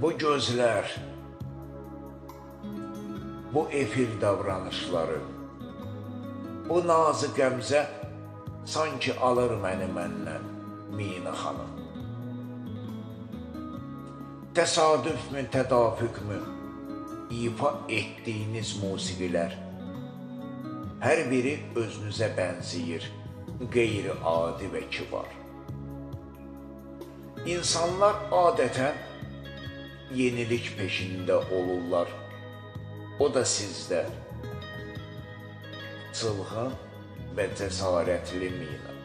Bu gözlər, bu efir davranışları, bu nazı qəmzə sanki alır məni məndən Mina xanım. Təsadüfmü, tədafüqmü ifa etdiyiniz musiqilər hər biri özünüzə bənziyir, qeyri-adi və kibar. İnsanlar adətən yenilik peşində olurlar, o da sizdə. Çılğın və cəsarətli Mina.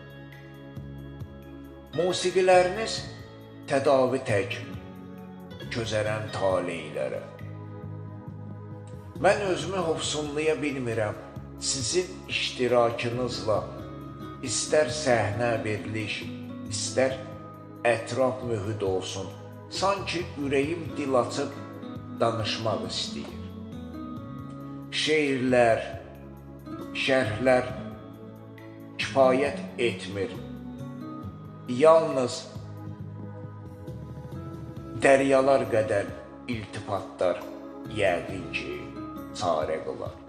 Musiqiləriniz tədavi tək, közərən taleylərə. Mən özümü hofsunlaya bilmirəm, sizin iştirakınızla istər səhnə veriliş, istər ətraf mühit olsun, sanki ürəyim dil açıb danışmaq istəyir. Şeirlər, şərhlər kifayət etmir. Yalnız dəryalar qədər iltifatlar yəqin ki, çarə qılar.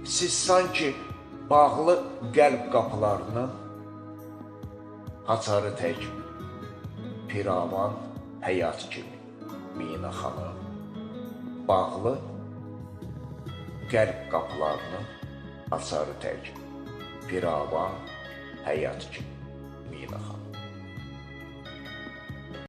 Siz sanki bağlı qəlb qapılarının açarı tək, piravan həyat kimi, Mina xanım. Bağlı qəlb qapılarının açarı tək, piravan həyat kimi, Mina xanım.